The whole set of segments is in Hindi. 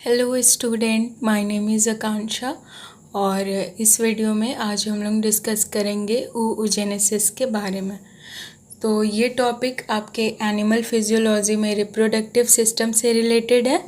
Hello student, my name is Akanksha. और इस वीडियो में आज हम लोग डिस्कस करेंगे oogenesis के बारे में। तो ये टॉपिक आपके एनिमल फिजियोलॉजी में रिप्रोडक्टिव सिस्टम से रिलेटेड है।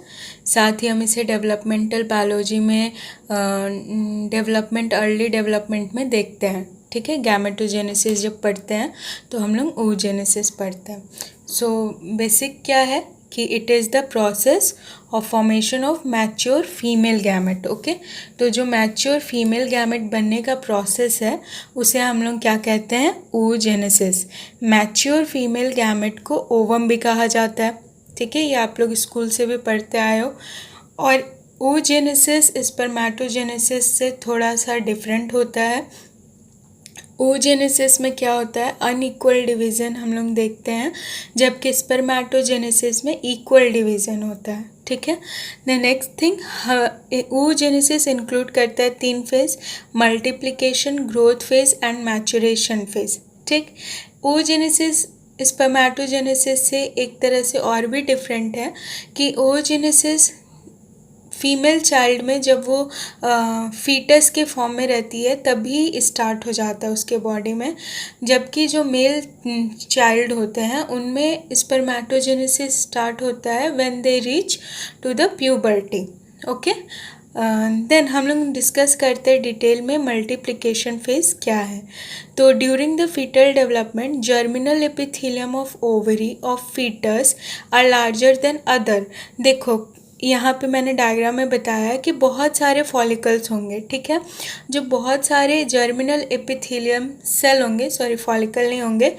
साथ ही हम इसे डेवलपमेंटल बायोलॉजी में अर्ली डेवलपमेंट में देखते हैं। ठीक है, गैमेटोजेनेसिस जब पढ़ते हैं तो हम लोग oogenesis पढ़ते हैं। सो बेसिक क्या है कि it is the process of formation of mature female gamete. Okay, तो जो मैच्योर फीमेल गैमेट बनने का प्रोसेस है उसे हम लोग क्या कहते हैं? oogenesis। मैच्योर फीमेल गैमेट को ओवम भी कहा जाता है। ठीक है, ये आप लोग स्कूल से भी पढ़ते आए हो। और oogenesis स्पर्मेटोजेनेसिस से थोड़ा सा डिफरेंट होता है। oogenesis में क्या होता है? अनइक्वल डिवीज़न हम लोग देखते हैं, जबकि स्पर्मेटोजेनेसिस में इक्वल डिवीज़न होता है। ठीक है, the next thing, oogenesis include करता है 3 phase: multiplication, growth phase and maturation phase. ठीक, oogenesis स्पर्मेटोजेनेसिस से एक तरह से और भी डिफरेंट है कि oogenesis फीमेल चाइल्ड में जब वो फीटस के फॉर्म में रहती है तभी स्टार्ट हो जाता है उसके बॉडी में, जबकि जो मेल चाइल्ड होते हैं उनमें स्पर्मेटोजेनेसिस स्टार्ट होता है when they reach to the puberty. Okay, then हम लोग डिस्कस करते हैं डिटेल में मल्टीप्लिकेशन फेज क्या है। तो during the foetal development germinal epithelium of ovary of foetus are larger than other. देखो यहाँ पे मैंने डायग्राम में बताया कि बहुत सारे फॉलिकल्स होंगे। ठीक है, जो बहुत सारे जर्मिनल एपिथेलियम सेल होंगे, सॉरी फॉलिकल नहीं होंगे,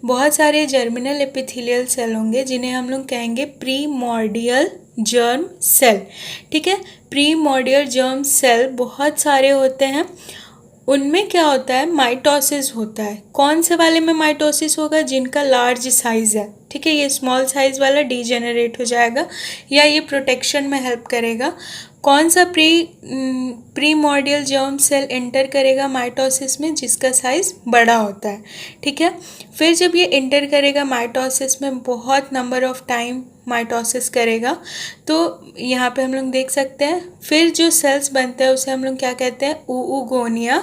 बहुत सारे जर्मिनल एपिथेलियल सेल होंगे जिन्हें हम लोग कहेंगे प्रीमोर्डियल जर्म सेल। ठीक है, प्रीमोर्डियल जर्म सेल बहुत सारे होते हैं। उनमें क्या होता है? माइटोसिस होता है। कौन से वाले में माइटोसिस होगा? जिनका लार्ज साइज है। ठीक है, ये स्मॉल साइज वाला डीजेनरेट हो जाएगा या ये प्रोटेक्शन में हेल्प करेगा। कौन सा प्रीमोर्डियल जर्म सेल एंटर करेगा माइटोसिस में? जिसका साइज बड़ा होता है। ठीक है, फिर जब ये एंटर करेगा माइटोसिस में, बहुत नंबर ऑफ टाइम माइटोसिस करेगा, तो यहाँ पे हम लोग देख सकते हैं फिर जो सेल्स बनते हैं उसे हम लोग क्या कहते हैं? oogonia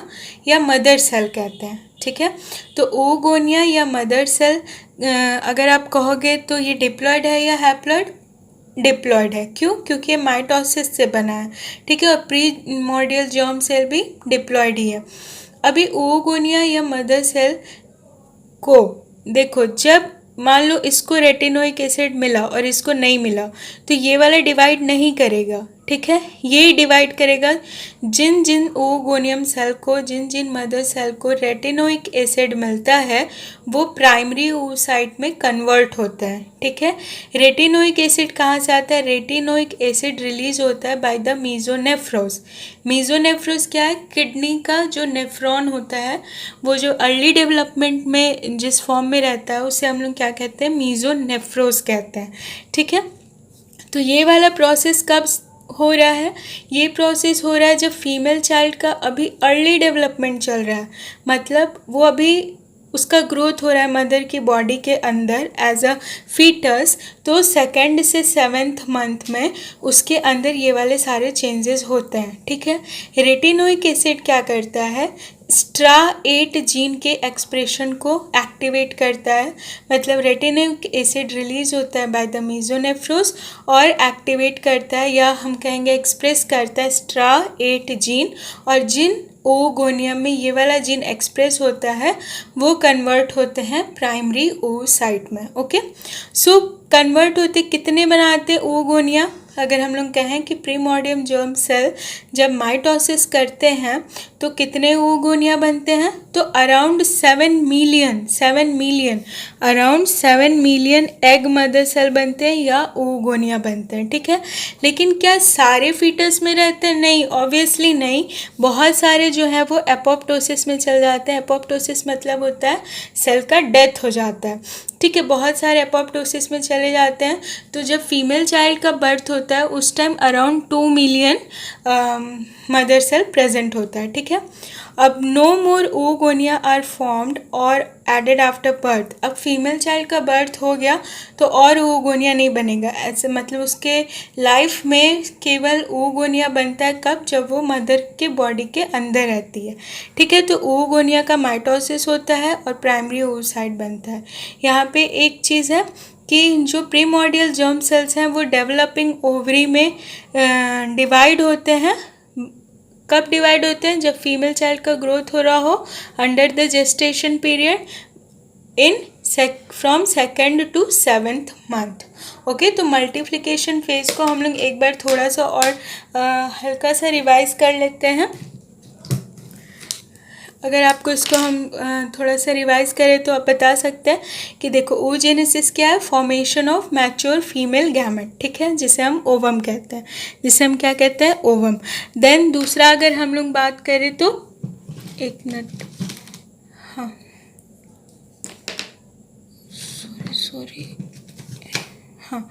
या मदर सेल कहते हैं। ठीक है, तो oogonia या मदर सेल अगर आप कहोगे तो ये डिप्लॉयड है या हैप्लॉयड? डिप्लॉयड है। क्यों? क्योंकि ये माइटोसिस से बना है। ठीक है, और प्रीमोर्डियल जर्म सेल भी डिप्लॉयड ही है। अभी oogonia या मदर सेल को देखो, जब मान लो इसको रेटिनोइक एसिड मिला और इसको नहीं मिला तो ये वाला डिवाइड नहीं करेगा। ठीक है, ये डिवाइड करेगा जिन जिन oogoनियम सेल को, जिन जिन मदर सेल को रेटिनोइक एसिड मिलता है वो प्राइमरी oocyte में कन्वर्ट होता है। ठीक है, रेटिनोइक एसिड कहाँ से आता है? रेटिनोइक एसिड रिलीज होता है बाय द मीजोनेफ्रोस। मीजोनेफ्रोस क्या है? किडनी का जो नेफ्रॉन होता है, वो जो अर्ली डेवलपमेंट में जिस फॉर्म में रहता है उसे हम लोग क्या कहते हैं? मीजोनेफ्रोस कहते हैं। ठीक है, तो ये वाला प्रोसेस कब हो रहा है? ये प्रोसेस हो रहा है जब फीमेल चाइल्ड का अभी अर्ली डेवलपमेंट चल रहा है, मतलब वो अभी उसका ग्रोथ हो रहा है मदर की बॉडी के अंदर एज अ फीटस। तो 2nd से 7th मंथ में उसके अंदर ये वाले सारे चेंजेस होते हैं। ठीक है, रेटिनोइक एसिड क्या करता है? STRA8 जीन के एक्सप्रेशन को एक्टिवेट करता है, मतलब रेटिनोइक एसिड रिलीज होता है बाय द मीजोनेफ्रोस और एक्टिवेट करता है या हम कहेंगे एक्सप्रेस करता है STRA8 जीन। और जिन oogonia में ये वाला जीन एक्सप्रेस होता है वो कन्वर्ट होते हैं प्राइमरी oocyte में। ओके, सो कन्वर्ट होते कितने बनाते oogonia? अगर हम लोग कहें कि प्रीमोर्डियम जर्म सेल जब माइटोसिस करते हैं तो कितने oogonia बनते हैं? तो around 7 million around 7 million egg mother cell बनते हैं या oogonia बनते हैं। ठीक है, लेकिन क्या सारे फीटस में रहते हैं? नहीं, ऑब्वियसली नहीं। बहुत सारे जो है वो एपोप्टोसिस में चल जाते हैं। एपोप्टोसिस मतलब होता है सेल का डेथ हो जाता है। ठीक है, बहुत सारे एपोप्टोसिस में चले जाते हैं। तो जब फीमेल चाइल्ड का बर्थ होता है उस time around 2 million mother cell present होता है। ठीक है, अब no more oogonia are formed और एडेड आफ्टर बर्थ। अब फीमेल चाइल्ड का बर्थ हो गया तो और oogonia नहीं बनेगा, ऐसे मतलब उसके लाइफ में केवल oogonia बनता है कब, जब वो मदर के बॉडी के अंदर रहती है। ठीक है, तो oogonia का माइटोसिस होता है और प्राइमरी oocyte बनता है। यहाँ पे एक चीज़ है कि जो प्रीमोर्डियल जर्म सेल्स हैं वो डेवलपिंग ओवरी में डिवाइड होते हैं। कब डिवाइड होते हैं, जब फीमेल चाइल्ड का ग्रोथ हो रहा हो under the gestation period in from 2nd to 7th month. Okay, तो मल्टीप्लिकेशन फेज को हम लोग एक बार थोड़ा सा और हल्का सा रिवाइज कर लेते हैं। अगर आपको इसको हम थोड़ा सा रिवाइज करें तो आप बता सकते हैं कि देखो oogenesis क्या है, formation of mature female gamete, ठीक है, जिसे हम ओवम कहते हैं, जिसे हम क्या कहते हैं, ओवम। देन दूसरा अगर हम लोग बात करें तो एक मिनट, हाँ सॉरी हाँ,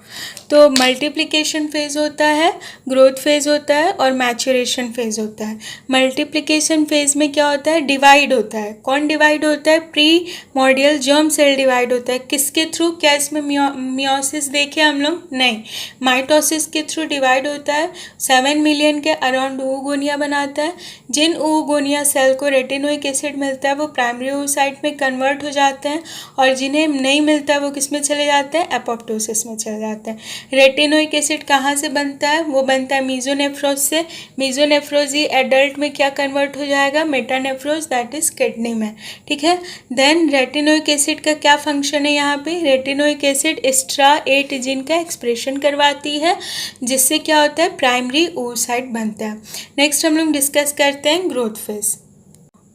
तो मल्टीप्लिकेशन फेज़ होता है, ग्रोथ फेज़ होता है और मैचुरेशन फेज़ होता है। मल्टीप्लिकेशन फेज़ में क्या होता है, डिवाइड होता है। कौन डिवाइड होता है, प्री मॉर्डियल जर्म सेल डिवाइड होता है। किसके थ्रू, क्या इसमें मियोसिस देखे हम लोग, नहीं, माइटोसिस के थ्रू डिवाइड होता है। 7 मिलियन के अराउंड oogonia बनाता है। जिन oogonia सेल को रेटिनोइक एसिड मिलता है वो प्राइमरी oocyte में कन्वर्ट हो जाते हैं, और जिन्हें नहीं मिलता है वो किस में चले जाते हैं, एपोप्टोसिस में चले जाते हैं। रेटिनोइक एसिड कहाँ से बनता है, वो बनता है मीजोनेफ्रोज से। मीजोनेफ्रोज ही एडल्ट में क्या कन्वर्ट हो जाएगा, मेटानेफ्रोज, दैट इज किडनी में। ठीक है, देन रेटिनोइक एसिड का क्या फंक्शन है, यहाँ पे रेटिनोइक एसिड STRA8 जीन का एक्सप्रेशन करवाती है, जिससे क्या होता है, प्राइमरी oocyte बनता है। नेक्स्ट हम लोग डिस्कस करते हैं ग्रोथ फेज।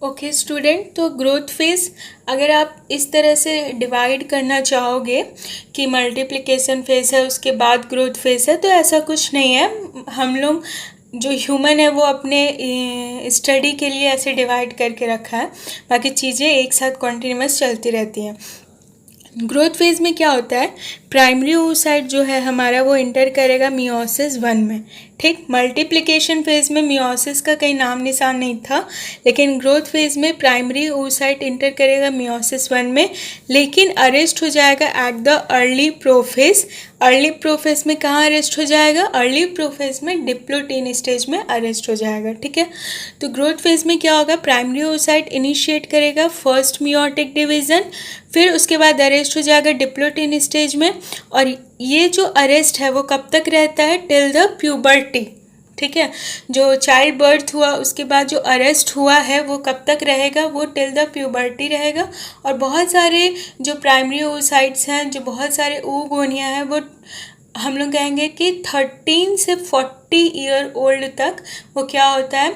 ओके स्टूडेंट, तो ग्रोथ फेज़ अगर आप इस तरह से डिवाइड करना चाहोगे कि मल्टीप्लिकेशन फेज़ है उसके बाद ग्रोथ फेज़ है, तो ऐसा कुछ नहीं है। हम लोग जो ह्यूमन है वो अपने स्टडी के लिए ऐसे डिवाइड करके रखा है, बाकी चीज़ें एक साथ कॉन्टिन्यूस चलती रहती हैं। ग्रोथ फेज़ में क्या होता है, प्राइमरी oocyte जो है हमारा वो इंटर करेगा मियोसिस 1 में। ठीक, मल्टीप्लिकेशन फेज़ में मियोसिस का कहीं नाम निशान नहीं था, लेकिन ग्रोथ फेज़ में प्राइमरी oocyte इंटर करेगा मियोसिस 1 में, लेकिन अरेस्ट हो जाएगा at the early prophase. Early prophase में कहाँ अरेस्ट हो जाएगा, अर्ली प्रोफेज में डिप्लोटीन स्टेज में अरेस्ट हो जाएगा। ठीक है, तो ग्रोथ फेज़ में क्या होगा, प्राइमरी oocyte इनिशिएट करेगा फर्स्ट मियोटिक डिवीज़न, फिर उसके बाद अरेस्ट हो जाएगा डिप्लोटीन स्टेज में, और ये जो अरेस्ट है वो कब तक रहता है, टिल द प्यूबर्टी। ठीक है, जो चाइल्ड बर्थ हुआ उसके बाद जो अरेस्ट हुआ है वो कब तक रहेगा, वो टिल द प्यूबर्टी रहेगा। और बहुत सारे जो प्राइमरी oocytes हैं, जो बहुत सारे oogonia हैं, वो हम लोग कहेंगे कि 13 से 40 ईयर ओल्ड तक वो क्या होता है,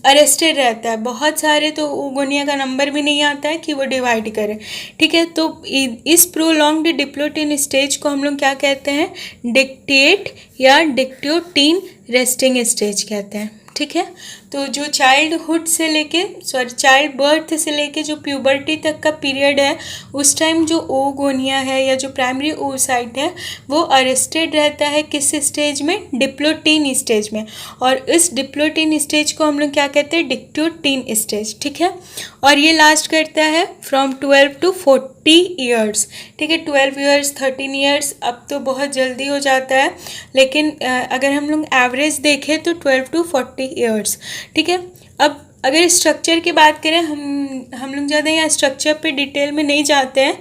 अरेस्टेड रहता है। बहुत सारे तो oogonia का नंबर भी नहीं आता है कि वो डिवाइड करे। ठीक है, तो इस प्रोलॉन्ग्ड डिप्लोटीन स्टेज को हम लोग क्या कहते हैं, डिक्टेट या डिक्टोटीन रेस्टिंग स्टेज कहते हैं। ठीक है, तो जो चाइल्डहुड से लेके चाइल्ड बर्थ से लेके जो प्यूबर्टी तक का पीरियड है, उस टाइम जो oogonia है या जो प्राइमरी oocyte है वो अरेस्टेड रहता है किस स्टेज में, डिप्लोटीन स्टेज में। और इस डिप्लोटीन स्टेज को हम लोग क्या कहते हैं, डिक्टोटीन स्टेज। ठीक है, और ये लास्ट करता है फ्रॉम 12 to 40 ईयर्स। ठीक है, 12 ईयर्स 13 ईयर्स अब तो बहुत जल्दी हो जाता है, लेकिन अगर हम लोग एवरेज देखें तो 12 to 40 ईयर्स। ठीक है, अब अगर स्ट्रक्चर की बात करें, हम लोग ज़्यादा यहाँ स्ट्रक्चर पे डिटेल में नहीं जाते हैं।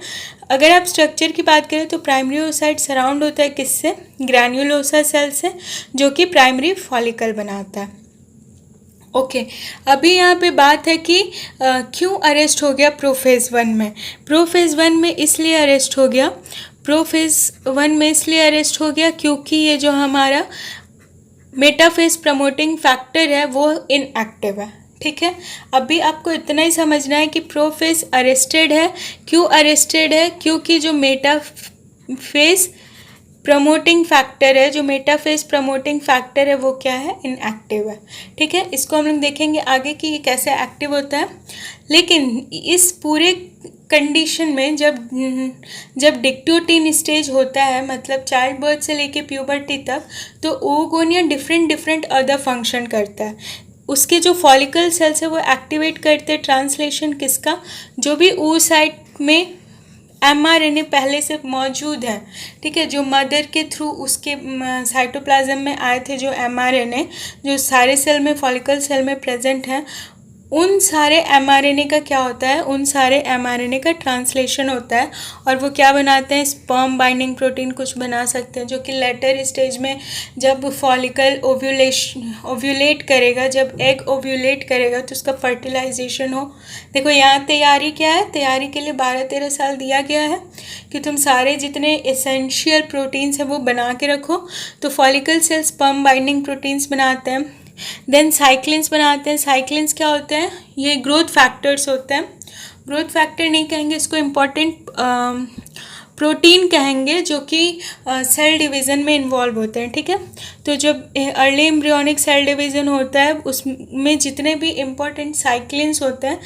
अगर आप स्ट्रक्चर की बात करें तो प्राइमरी oocyte सराउंड होता है किससे, ग्रैन्युलोसा सेल से, जो कि प्राइमरी फॉलिकल बनाता है। ओके, अभी यहाँ पे बात है कि क्यों अरेस्ट हो गया प्रोफेज 1 में। प्रोफेज 1 में इसलिए अरेस्ट हो गया, प्रोफेज 1 में इसलिए अरेस्ट हो गया क्योंकि ये जो हमारा मेटाफेज प्रमोटिंग फैक्टर है वो इनएक्टिव है। ठीक है, अभी आपको इतना ही समझना है कि प्रोफेज अरेस्टेड है। क्यों अरेस्टेड है, क्योंकि जो मेटाफेज प्रमोटिंग फैक्टर है, जो मेटाफेज प्रमोटिंग फैक्टर है वो क्या है, इनएक्टिव है। ठीक है, इसको हम लोग देखेंगे आगे कि ये कैसे एक्टिव होता है। लेकिन इस पूरे कंडीशन में जब डिक्टोटीन स्टेज होता है, मतलब चाइल्ड बर्थ से लेके प्यूबर्टी तक, तो oogonia डिफरेंट अदर फंक्शन करता है। उसके जो फॉलिकल सेल्स है वो एक्टिवेट करते हैं ट्रांसलेशन किसका, जो भी oocyte में mRNA पहले से मौजूद है, ठीक है, जो मदर के थ्रू उसके साइटोप्लाज्म में आए थे, जो mRNA जो सारे सेल में फॉलिकल सेल में प्रेजेंट हैं, उन सारे mRNA का क्या होता है, उन सारे mRNA का ट्रांसलेशन होता है और वो क्या बनाते हैं, स्पर्म बाइंडिंग प्रोटीन कुछ बना सकते हैं, जो कि लेटर स्टेज में जब फॉलिकल ओव्यूलेट करेगा, जब एग ओव्यूलेट करेगा तो उसका फर्टिलाइजेशन हो। देखो यहाँ तैयारी क्या है, तैयारी के लिए 12-13 साल दिया गया है कि तुम सारे जितने एसेंशियल प्रोटीन्स हैं वो बना के रखो। तो follicle cell sperm binding proteins बनाते हैं, देन साइक्लिन्स बनाते हैं। साइक्लिन्स क्या होते हैं, ये ग्रोथ फैक्टर्स होते हैं। ग्रोथ फैक्टर नहीं कहेंगे इसको, इम्पॉर्टेंट प्रोटीन कहेंगे, जो कि सेल डिवीज़न में इन्वॉल्व होते हैं, ठीक है। तो जब अर्ली एम्ब्रियोनिक सेल डिवीज़न होता है उसमें जितने भी इम्पॉर्टेंट साइक्लिन्स होते हैं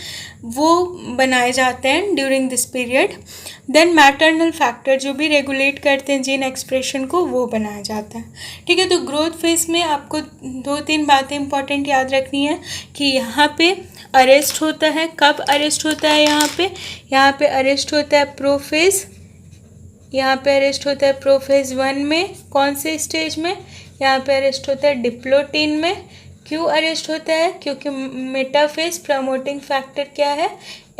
वो बनाए जाते हैं during this period. Then maternal factor जो भी रेगुलेट करते हैं जीन एक्सप्रेशन को, वो बनाया जाता है, ठीक है। तो ग्रोथ फेज में आपको 2-3 बातें इंपॉर्टेंट याद रखनी है कि यहाँ पे अरेस्ट होता है, कब अरेस्ट होता है, यहाँ पे अरेस्ट होता है प्रोफेज, यहाँ पे अरेस्ट होता है प्रोफेज 1 में, कौन से स्टेज में, यहाँ पे अरेस्ट होता है डिप्लोटीन में। क्यों अरेस्ट होता है, क्योंकि मेटाफेज प्रमोटिंग फैक्टर क्या है,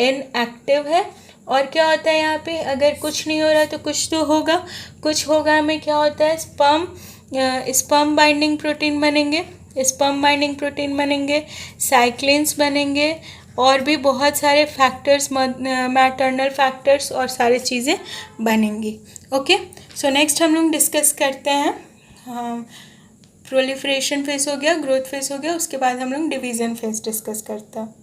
इनएक्टिव है। और क्या होता है यहाँ पे, अगर कुछ नहीं हो रहा तो कुछ तो होगा, कुछ होगा में क्या होता है, स्पर्म बाइंडिंग प्रोटीन बनेंगे, स्पर्म बाइंडिंग प्रोटीन बनेंगे, साइक्लिन्स बनेंगे और भी बहुत सारे फैक्टर्स, मैटरनल फैक्टर्स और सारी चीज़ें बनेंगी। ओके, सो नेक्स्ट हम लोग डिस्कस करते हैं, प्रोलिफरेशन फेज हो गया, ग्रोथ फेज हो गया, उसके बाद हम लोग डिवीज़न फेज डिस्कस करते हैं।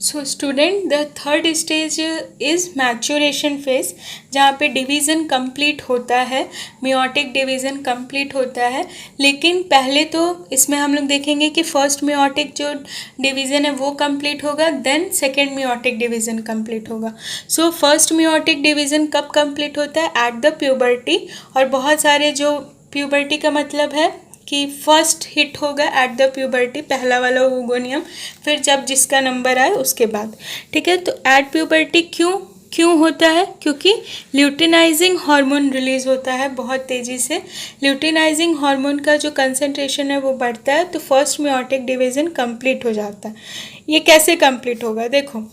So student, the third stage is maturation phase, जहाँ पे डिवीज़न कंप्लीट होता है, मियोटिक डिवीज़न कंप्लीट होता है। लेकिन पहले तो इसमें हम लोग देखेंगे कि फर्स्ट मियोटिक जो डिवीज़न है वो कंप्लीट होगा, then second meiotic division complete होगा। सो फर्स्ट मियोटिक डिवीज़न कब कंप्लीट होता है, एट द प्यूबर्टी। और बहुत सारे जो प्यूबर्टी का मतलब है कि फर्स्ट हिट होगा एट द प्यूबर्टी, पहला वाला ओगोनियम, फिर जब जिसका नंबर आए उसके बाद, ठीक है। तो एट प्यूबर्टी क्यों होता है, क्योंकि ल्यूटिनाइजिंग हार्मोन रिलीज होता है बहुत तेज़ी से। ल्यूटिनाइजिंग हार्मोन का जो कंसंट्रेशन है वो बढ़ता है, तो फर्स्ट मियोटिक डिवीज़न कंप्लीट हो जाता है। ये कैसे कंप्लीट होगा, देखो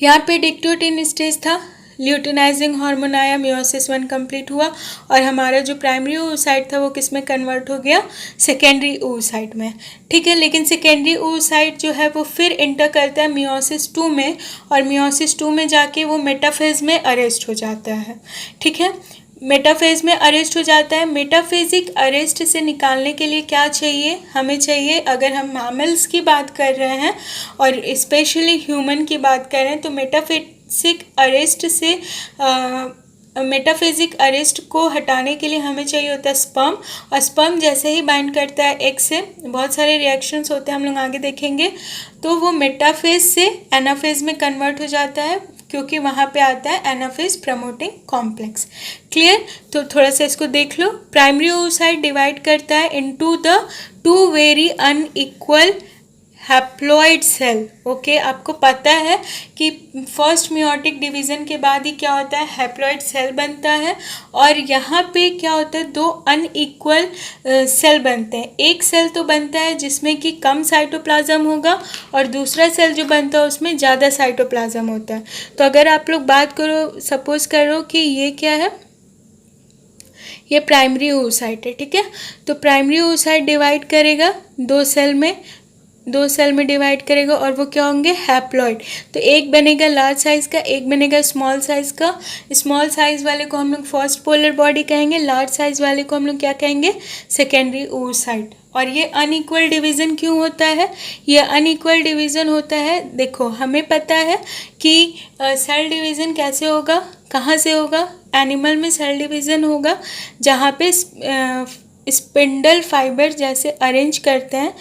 यहाँ पे डिक्टोटिन स्टेज था, ल्यूटिनाइजिंग हार्मोन आया, मियोसिस 1 कंप्लीट हुआ और हमारा जो प्राइमरी oocyte था वो किस में कन्वर्ट हो गया, सेकेंडरी oocyte में, ठीक है। लेकिन सेकेंडरी oocyte जो है वो फिर इंटर करता है मियोसिस 2 में, और मियोसिस 2 में जाके वो मेटाफेज में अरेस्ट हो जाता है, ठीक है। मेटाफेज में अरेस्ट हो जाता है। मेटाफेजिक अरेस्ट से निकालने के लिए क्या चाहिए, हमें चाहिए, अगर हम मैमल्स की बात कर रहे हैं और स्पेशली ह्यूमन की बात कर रहे हैं, तो मेटाफेजिक अरेस्ट से मेटाफेजिक अरेस्ट को हटाने के लिए हमें चाहिए होता है स्पर्म, और स्पर्म जैसे ही बाइंड करता है एग से, बहुत सारे रिएक्शंस होते हैं, हम लोग आगे देखेंगे, तो वो मेटाफेज से एनाफेज में कन्वर्ट हो जाता है, क्योंकि वहाँ पे आता है एनाफेज प्रमोटिंग कॉम्प्लेक्स। क्लियर, तो थोड़ा सा इसको देख लो। प्राइमरी oocyte डिवाइड करता है into the 2 very unequal haploid cell. Okay, आपको पता है कि फर्स्ट मियोटिक डिवीज़न के बाद ही क्या होता है, हैप्लॉइड सेल बनता है, और यहाँ पे क्या होता है, 2 अनइक्वल सेल बनते हैं। एक सेल तो बनता है जिसमें कि कम साइटोप्लाज्म होगा, और दूसरा सेल जो बनता है उसमें ज़्यादा साइटोप्लाज्म होता है। तो अगर आप लोग बात करो, सपोज करो कि ये क्या है, ये प्राइमरी oocyte है, ठीक है। तो प्राइमरी oocyte डिवाइड करेगा 2 सेल में डिवाइड करेगा, और वो क्या होंगे, हैप्लॉइड। तो एक बनेगा लार्ज साइज़ का, एक बनेगा स्मॉल साइज़ का। स्मॉल साइज़ वाले को हम लोग फर्स्ट पोलर बॉडी कहेंगे, लार्ज साइज़ वाले को हम लोग क्या कहेंगे, सेकेंडरी oocyte। और ये अनइक्वल डिवीज़न क्यों होता है, ये अनइक्वल डिवीज़न होता है, देखो हमें पता है कि सेल डिवीज़न कैसे होगा, कहाँ से होगा, एनिमल में सेल डिवीज़न होगा जहाँ पे स्पिंडल फाइबर जैसे अरेंज करते हैं,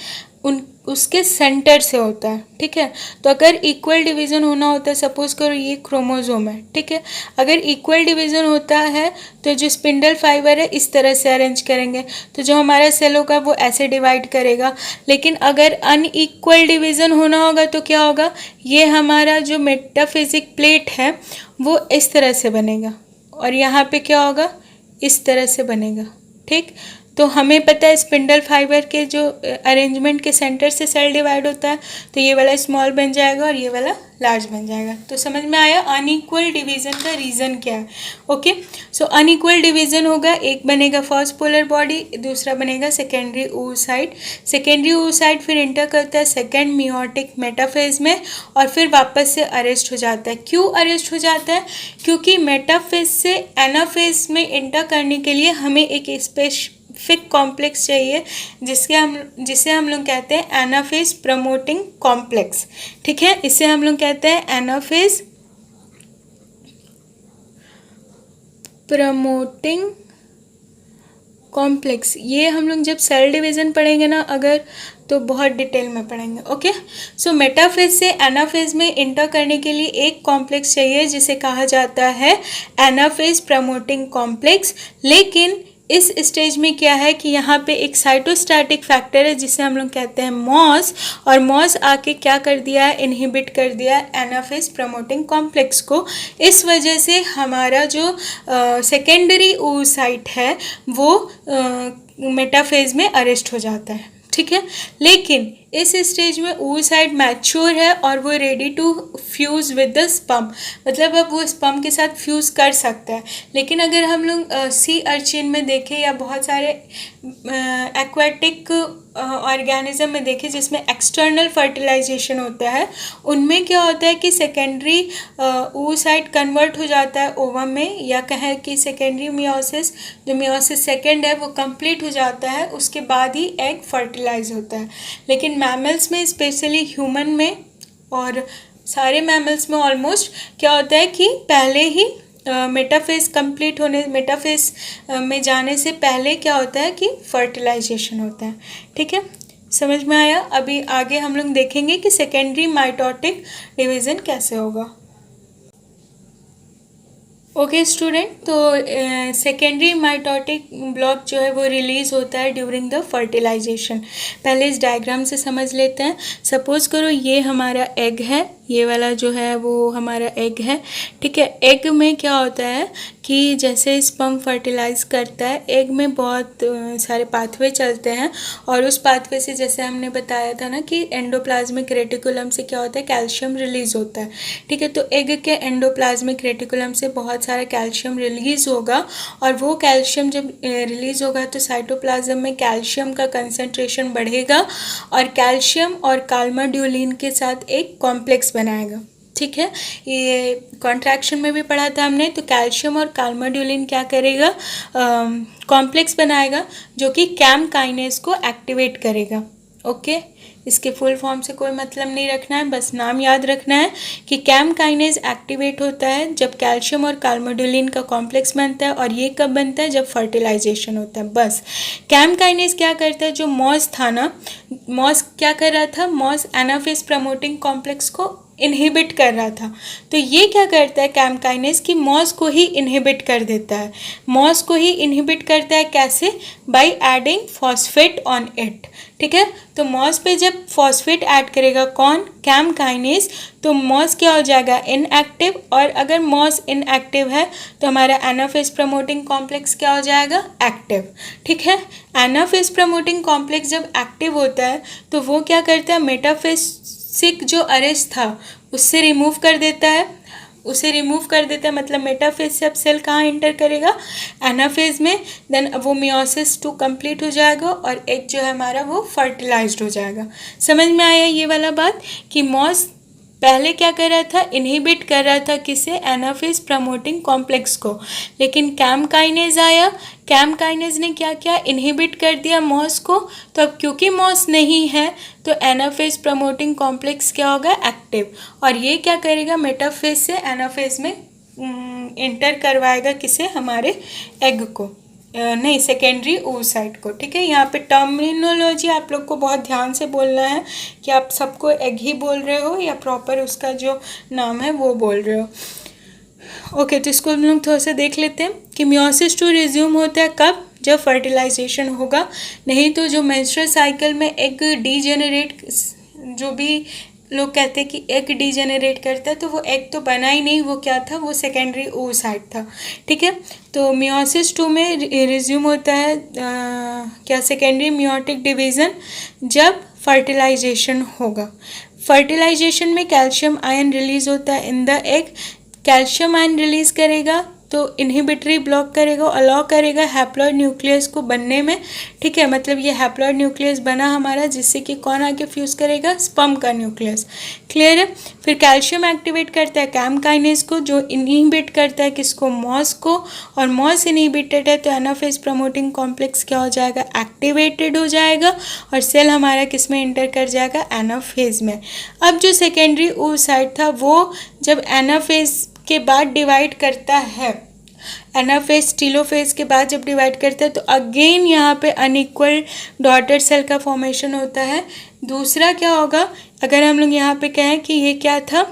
उसके सेंटर से होता है, ठीक है। तो अगर इक्वल डिवीज़न होना होता है, सपोज करो ये क्रोमोसोम है, ठीक है। अगर इक्वल डिवीज़न होता है तो जो स्पिंडल फाइबर है इस तरह से अरेंज करेंगे, तो जो हमारा सेल होगा वो ऐसे डिवाइड करेगा। लेकिन अगर अनइक्वल डिवीज़न होना होगा तो क्या होगा, ये हमारा जो मेटाफिजिक प्लेट है वो इस तरह से बनेगा और यहाँ पे क्या होगा, इस तरह से बनेगा, ठीक। तो हमें पता है स्पिंडल फाइबर के जो अरेंजमेंट के सेंटर से सेल डिवाइड होता है, तो ये वाला स्मॉल बन जाएगा और ये वाला लार्ज बन जाएगा। तो समझ में आया अनइक्वल डिवीज़न का रीज़न क्या है। ओके, सो अनइक्वल डिवीज़न होगा, एक बनेगा फर्स्ट पोलर बॉडी, दूसरा बनेगा सेकेंडरी oocyte। सेकेंडरी oocyte फिर इंटर करता है सेकेंड मियोटिक मेटाफेज में और फिर वापस से अरेस्ट हो जाता है। क्यों अरेस्ट हो जाता है, क्योंकि मेटाफेज से एनाफेज में इंटर करने के लिए हमें एक स्पेसिफिक कॉम्प्लेक्स चाहिए जिसे हम लोग कहते हैं एनाफेज प्रमोटिंग कॉम्प्लेक्स, ठीक है। इसे हम लोग कहते हैं एनाफेज प्रमोटिंग कॉम्प्लेक्स। ये हम लोग जब सेल डिवीज़न पढ़ेंगे ना अगर, तो बहुत डिटेल में पढ़ेंगे। ओके, सो मेटाफेज से एनाफेज में इंटर करने के लिए एक कॉम्प्लेक्स चाहिए जिसे कहा जाता है एनाफेज प्रमोटिंग कॉम्प्लेक्स। लेकिन इस स्टेज में क्या है कि यहाँ पे एक साइटोस्टैटिक फैक्टर है जिसे हम लोग कहते हैं मॉस, और मॉस आके क्या कर दिया है, इनहिबिट कर दिया है एनाफेज प्रमोटिंग कॉम्प्लेक्स को। इस वजह से हमारा जो सेकेंडरी oocyte है वो मेटाफेज में अरेस्ट हो जाता है, ठीक है। लेकिन इस स्टेज में oocyte मैच्योर है और वो ready to fuse with the sperm, मतलब अब वो स्पर्म के साथ फ्यूज़ कर सकता है। लेकिन अगर हम लोग सी अर्चिन में देखें या बहुत सारे एक्वाटिक ऑर्गेनिज्म में देखें जिसमें एक्सटर्नल फर्टिलाइजेशन होता है, उनमें क्या होता है कि सेकेंडरी oocyte कन्वर्ट हो जाता है ओवम में, या कहें कि सेकेंडरी मियोसिस, जो मियोसिस सेकेंड है वो कंप्लीट हो जाता है, उसके बाद ही एग फर्टिलाइज होता है। लेकिन मैमल्स में, स्पेशली ह्यूमन में और सारे मैमल्स में ऑलमोस्ट क्या होता है कि पहले ही मेटाफेज कंप्लीट होने, मेटाफेज में जाने से पहले क्या होता है कि फर्टिलाइजेशन होता है, ठीक है। समझ में आया। अभी आगे हम लोग देखेंगे कि सेकेंडरी माइटोटिक डिवीज़न कैसे होगा। ओके स्टूडेंट, तो सेकेंडरी माइटोटिक ब्लॉक जो है वो रिलीज़ होता है ड्यूरिंग द फर्टिलाइजेशन। पहले इस डायग्राम से समझ लेते हैं। सपोज करो ये हमारा एग है, ये वाला जो है वो हमारा एग है, ठीक है। एग में क्या होता है कि जैसे स्पर्म फर्टिलाइज करता है, एग में बहुत सारे पाथवे चलते हैं और उस पाथवे से, जैसे हमने बताया था ना कि एंडोप्लाज्मिक रेटिकुलम से क्या होता है, कैल्शियम रिलीज़ होता है, ठीक है। तो एग के एंडोप्लाज्मिक रेटिकुलम से बहुत सारा कैल्शियम रिलीज़ होगा और वो कैल्शियम जब रिलीज़ होगा तो साइटोप्लाज्म में कैल्शियम का कंसंट्रेशन बढ़ेगा और कैल्शियम और काल्माड्यूलिन के साथ एक कॉम्प्लेक्स बनाएगा, ठीक है। ये कॉन्ट्रैक्शन में भी पढ़ा था हमने। तो कैल्शियम और काल्माड्यूलिन क्या करेगा, कॉम्प्लेक्स बनाएगा जो कि कैम काइनेज को एक्टिवेट करेगा। ओके, इसके फुल फॉर्म से कोई मतलब नहीं रखना है, बस नाम याद रखना है कि कैम काइनेज एक्टिवेट होता है जब कैल्शियम और काल्माड्यूलिन का कॉम्प्लेक्स बनता है, और ये कब बनता है, जब फर्टिलाइजेशन होता है। बस कैम काइनेज क्या करता है, जो मॉस था ना, मॉस क्या कर रहा था, मॉस एनाफेज प्रमोटिंग कॉम्प्लेक्स को इनहिबिट कर रहा था। तो ये क्या करता है कैम काइनेज की मॉस को ही इनहिबिट कर देता है। मॉस को ही इनहिबिट करता है कैसे, by adding phosphate on it, ठीक है। तो मॉस पे जब फॉस्फेट ऐड करेगा कौन, कैम काइनेज, तो मॉस क्या हो जाएगा, इनएक्टिव, और अगर मॉस इनएक्टिव है तो हमारा एनाफेज प्रमोटिंग कॉम्प्लेक्स क्या हो जाएगा, एक्टिव, ठीक है। एनाफेज प्रमोटिंग कॉम्प्लेक्स जब एक्टिव होता है तो वो क्या करता है, मेटाफेसिक जो अरेस्ट था उससे रिमूव कर देता है, मतलब मेटाफेज से अब सेल कहाँ इंटर करेगा, एनाफेज में। देन वो मियोसिस 2 कंप्लीट हो जाएगा और एक जो है हमारा वो फर्टिलाइज्ड हो जाएगा। समझ में आया ये वाला बात कि मॉस पहले क्या कर रहा था, इनहिबिट कर रहा था किसे, एनाफेज प्रमोटिंग कॉम्प्लेक्स को। लेकिन कैम काइनेज आया, कैम काइनेज ने क्या किया, इनहिबिट कर दिया मॉस को। तो अब क्योंकि मॉस नहीं है तो एनाफेज प्रमोटिंग कॉम्प्लेक्स क्या होगा, एक्टिव, और ये क्या करेगा, मेटाफेज से एनाफेज में इंटर करवाएगा किसे, हमारे एग को। नहीं, सेकेंडरी oocyte को, ठीक है। यहाँ पे टर्मिनोलॉजी आप लोग को बहुत ध्यान से बोलना है कि आप सबको एग ही बोल रहे हो या प्रॉपर उसका जो नाम है वो बोल रहे हो। ओके, तो इसको हम लोग थोड़ा सा देख लेते हैं कि मियोसिस 2 रिज्यूम होता है कब, जब फर्टिलाइजेशन होगा। नहीं तो जो मेंस्ट्रुअल साइकिल में एग डीजेनरेट, जो भी लोग कहते हैं कि एग डीजेनरेट करता है, तो वो एग तो बना ही नहीं, वो क्या था, वो सेकेंडरी oocyte था, ठीक है। तो मियोसिस 2 में रिज्यूम होता है क्या, सेकेंडरी मियोटिक डिवीज़न, जब फर्टिलाइजेशन होगा। फर्टिलाइजेशन में कैल्शियम आयन रिलीज होता है in the egg. Calcium ion release करेगा तो इनहिबिटरी ब्लॉक करेगा, अलाउ करेगा हैप्लॉइड न्यूक्लियस को बनने में, ठीक है। मतलब ये हैप्लॉइड न्यूक्लियस बना हमारा, जिससे कि कौन आके फ्यूज़ करेगा, स्पर्म का न्यूक्लियस, क्लियर है। फिर कैल्शियम एक्टिवेट करता है कैम काइनेज को, जो इनहिबिट करता है किसको, मॉस को, और मॉस इनहिबिटेड है तो एनाफेज प्रमोटिंग कॉम्प्लेक्स क्या हो जाएगा, एक्टिवेटेड हो जाएगा, और सेल हमारा किस में इंटर कर जाएगा, एनाफेज में। अब जो सेकेंडरी oocyte था वो जब एनाफेज के बाद डिवाइड करता है, एनाफेज टीलोफेज के बाद जब डिवाइड करता है, तो अगेन यहाँ पे अनइक्वल डॉटर सेल का फॉर्मेशन होता है। दूसरा क्या होगा, अगर हम लोग यहाँ पे कहें कि ये क्या था,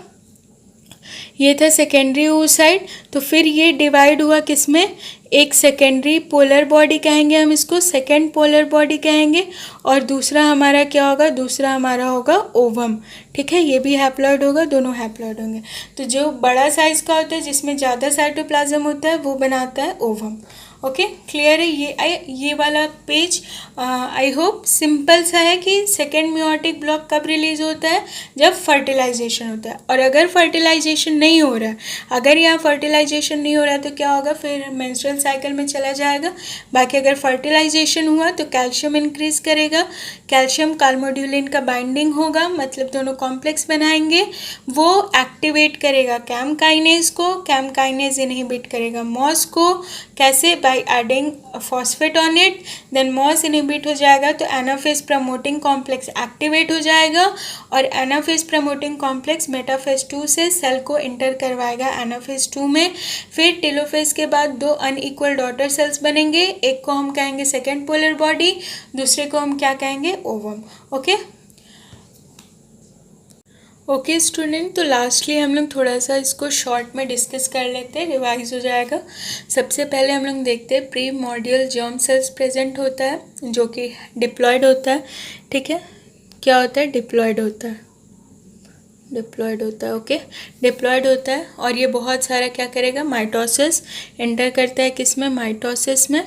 ये था सेकेंडरी oocyte, तो फिर ये डिवाइड हुआ किस में, एक सेकेंडरी पोलर बॉडी कहेंगे हम इसको, सेकेंड पोलर बॉडी कहेंगे, और दूसरा हमारा क्या होगा, दूसरा हमारा होगा ओवम, ठीक है। ये भी हैप्लॉइड होगा, दोनों हैप्लॉइड होंगे। तो जो बड़ा साइज का होता है, जिसमें ज़्यादा साइटोप्लाज्म होता है, वो बनाता है ओवम। ओके, क्लियर है। ये वाला पेज आई होप सिंपल सा है कि सेकेंड मियोटिक ब्लॉक कब रिलीज होता है, जब फर्टिलाइजेशन होता है। और अगर फर्टिलाइजेशन नहीं हो रहा है, अगर यहाँ फर्टिलाइजेशन नहीं हो रहा है तो क्या होगा, फिर मेंस्ट्रुअल साइकिल में चला जाएगा। बाकी अगर फर्टिलाइजेशन हुआ तो कैल्शियम इंक्रीज करेगा, कैल्शियम कार्मोड्यूलिन का बाइंडिंग होगा, मतलब दोनों कॉम्प्लेक्स बनाएंगे, वो एक्टिवेट करेगा कैम काइनेज को, कैम काइनेज इनहिबिट करेगा मॉस को, कैसे, by adding phosphate on it, then MOS inhibit हो जाएगा तो एनाफेज प्रमोटिंग कॉम्प्लेक्स एक्टिवेट हो जाएगा, और एनाफेज प्रमोटिंग कॉम्प्लेक्स मेटाफेज 2 से सेल को इंटर करवाएगा एनाफेज 2 में। फिर टेलोफेज के बाद 2 अनइक्वल डॉटर सेल्स बनेंगे, एक को हम कहेंगे सेकेंड पोलर बॉडी, दूसरे को हम क्या कहेंगे, ओवम। ओके ओके स्टूडेंट, तो लास्टली हम लोग थोड़ा सा इसको शॉर्ट में डिस्कस कर लेते हैं, रिवाइज हो जाएगा। सबसे पहले हम लोग देखते हैं pre module germ cells present होता है, जो कि डिप्लॉयड होता है, ठीक है। क्या होता है, डिप्लॉयड होता है, डिप्लॉयड होता है, ओके, डिप्लॉयड होता है। और ये बहुत सारा क्या करेगा, माइटोसिस एंटर करता है किस में, माइटोसिस में,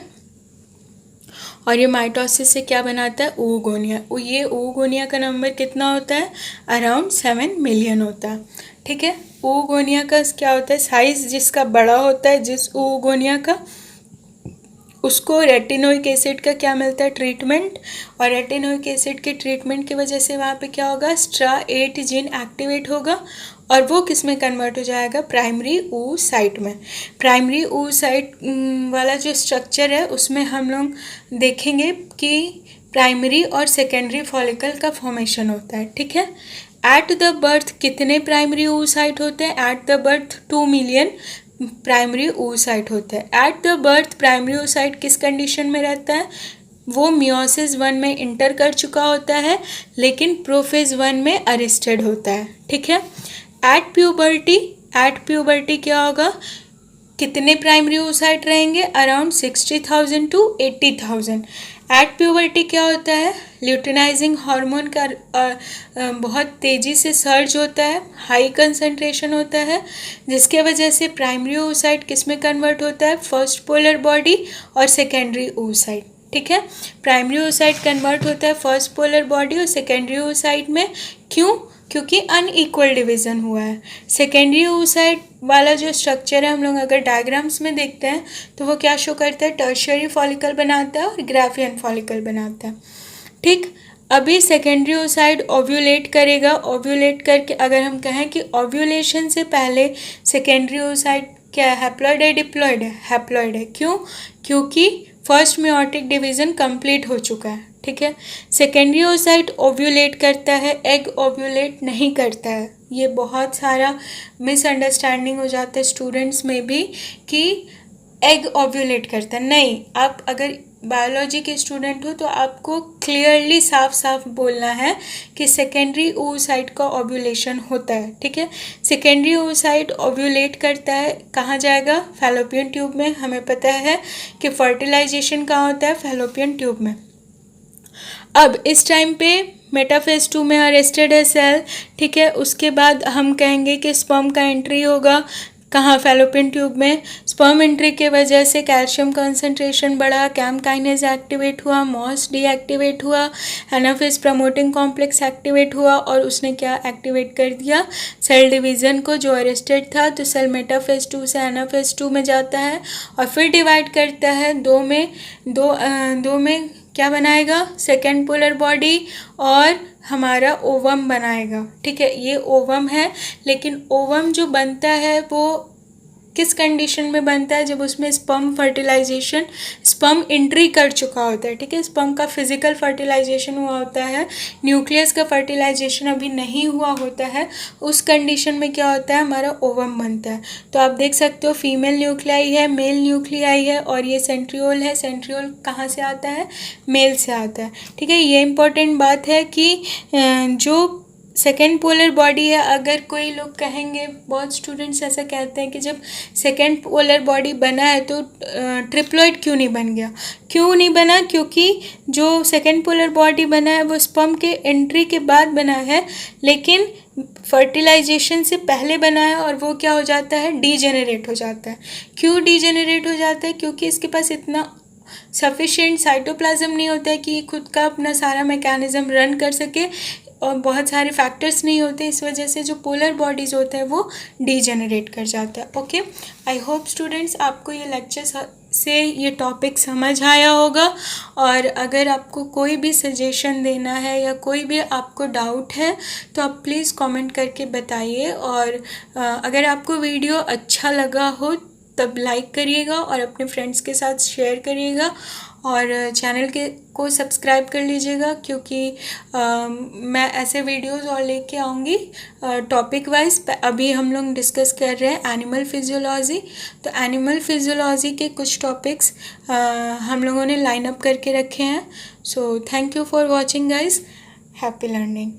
और ये माइटोसिस से क्या बनाता है, oogonia। ये oogonia का नंबर कितना होता है, अराउंड 7 मिलियन होता है, ठीक है। oogonia का क्या होता है, साइज जिसका बड़ा होता है, जिस oogonia का, उसको रेटिनोइक एसिड का क्या मिलता है, ट्रीटमेंट, और रेटिनोइक एसिड के ट्रीटमेंट की वजह से वहाँ पे क्या होगा, STRA8 जीन एक्टिवेट होगा, और वो किस में कन्वर्ट हो जाएगा, प्राइमरी oocyte में। प्राइमरी oocyte वाला जो स्ट्रक्चर है उसमें हम लोग देखेंगे कि प्राइमरी और सेकेंडरी फॉलिकल का फॉर्मेशन होता है, ठीक है। एट द बर्थ कितने प्राइमरी oocyte होते हैं, at the birth 2 million primary oocyte होता है। At the birth primary oocyte किस कंडीशन में रहता है, वो मियोसिस 1 में इंटर कर चुका होता है, लेकिन प्रोफेज 1 में अरेस्टेड होता है, ठीक है। एट प्यूबर्टी क्या होगा, कितने प्राइमरी oocyte रहेंगे, अराउंड 60,000 to 80,000। एट प्यूबर्टी क्या होता है, ल्यूटिनाइजिंग हार्मोन का बहुत तेज़ी से सर्ज होता है, हाई कंसंट्रेशन होता है, जिसके वजह से प्राइमरी oocyte किस में कन्वर्ट होता है, फर्स्ट पोलर बॉडी और सेकेंडरी oocyte, ठीक है। प्राइमरी oocyte कन्वर्ट होता है फर्स्ट पोलर बॉडी और सेकेंडरी oocyte में, क्यों, क्योंकि अनइक्वल डिवीज़न हुआ है। सेकेंडरी oocyte वाला जो स्ट्रक्चर है, हम लोग अगर डायग्राम्स में देखते हैं तो वो क्या शो करता है, टर्शियरी फॉलिकल बनाता है और ग्राफियन फॉलिकल बनाता है, ठीक। अभी सेकेंडरी oocyte ओव्यूलेट करेगा, ओव्यूलेट करके अगर हम कहें कि ओव्यूलेशन से पहले सेकेंडरी oocyte क्या है, हैप्लॉइड है, डिप्लॉइड है, हैप्लॉइड है, क्यों, क्योंकि फर्स्ट मियोटिक डिवीज़न कंप्लीट हो चुका है, ठीक है। सेकेंडरी oocyte ओव्यूलेट करता है, एग ओव्यूलेट नहीं करता है। ये बहुत सारा मिसअंडरस्टैंडिंग हो जाता है स्टूडेंट्स में भी कि एग ओव्यूलेट करता है, नहीं। आप अगर बायोलॉजी के स्टूडेंट हो तो आपको क्लियरली साफ साफ बोलना है कि सेकेंडरी oocyte का ओव्यूलेशन होता है, ठीक है। सेकेंडरी oocyte ओव्यूलेट करता है, कहाँ जाएगा? फैलोपियन ट्यूब में। हमें पता है कि फर्टिलाइजेशन कहाँ होता है? फैलोपियन ट्यूब में। अब इस टाइम पे मेटाफेज 2 में अरेस्टेड है सेल, ठीक है। उसके बाद हम कहेंगे कि स्पर्म का एंट्री होगा, कहाँ? फैलोपियन ट्यूब में। स्पर्म एंट्री के वजह से कैल्शियम कंसंट्रेशन बढ़ा, कैम काइनेज एक्टिवेट हुआ, मॉस डीएक्टिवेट हुआ, एनाफेज प्रमोटिंग कॉम्प्लेक्स एक्टिवेट हुआ, और उसने क्या एक्टिवेट कर दिया? सेल डिवीज़न को, जो अरेस्टेड था। तो सेल मेटाफेज 2 से एनाफेज 2 में जाता है और फिर डिवाइड करता है दो में क्या बनाएगा? सेकेंड पोलर बॉडी और हमारा ओवम बनाएगा, ठीक है। ये ओवम है, लेकिन ओवम जो बनता है वो किस कंडीशन में बनता है? जब उसमें स्पर्म फर्टिलाइजेशन, स्पर्म एंट्री कर चुका होता है, ठीक है। स्पर्म का फिजिकल फर्टिलाइजेशन हुआ होता है, न्यूक्लियस का फर्टिलाइजेशन अभी नहीं हुआ होता है। उस कंडीशन में क्या होता है? हमारा ओवम बनता है। तो आप देख सकते हो फीमेल न्यूक्लियाई है, मेल न्यूक्लियाई है, और ये सेंट्रियोल है। सेंट्रियोल कहाँ से आता है? मेल से आता है, ठीक है। ये इंपॉर्टेंट बात है कि जो सेकेंड पोलर बॉडी है, अगर कोई लोग कहेंगे, बहुत स्टूडेंट्स ऐसा कहते हैं कि जब सेकेंड पोलर बॉडी बना है तो ट्रिप्लॉइड क्यों नहीं बन गया? क्यों नहीं बना? क्योंकि जो सेकेंड पोलर बॉडी बना है वो स्पर्म के एंट्री के बाद बना है, लेकिन फर्टिलाइजेशन से पहले बना है, और वो क्या हो जाता है? डीजेनरेट हो जाता है। क्यों डीजेनरेट हो जाता है? क्योंकि इसके पास इतना सफिशिएंट साइटोप्लाज्म नहीं होता है कि खुद का अपना सारा मैकेनिज्म रन कर सके, और बहुत सारे फैक्टर्स नहीं होते। इस वजह से जो पोलर बॉडीज़ होता है वो डीजेनरेट कर जाता है। ओके, आई होप स्टूडेंट्स आपको ये लेक्चर से ये टॉपिक समझ आया होगा। और अगर आपको कोई भी सजेशन देना है या कोई भी आपको डाउट है तो आप प्लीज़ कमेंट करके बताइए। और अगर आपको वीडियो अच्छा लगा हो तब लाइक करिएगा और अपने फ्रेंड्स के साथ शेयर करिएगा, और चैनल को सब्सक्राइब कर लीजिएगा, क्योंकि मैं ऐसे वीडियोस और लेके आऊँगी टॉपिक वाइज। अभी हम लोग डिस्कस कर रहे हैं एनिमल फिजियोलॉजी, तो एनिमल फिजियोलॉजी के कुछ टॉपिक्स हम लोगों ने लाइन अप करके रखे हैं। So thank you for watching guys, happy learning.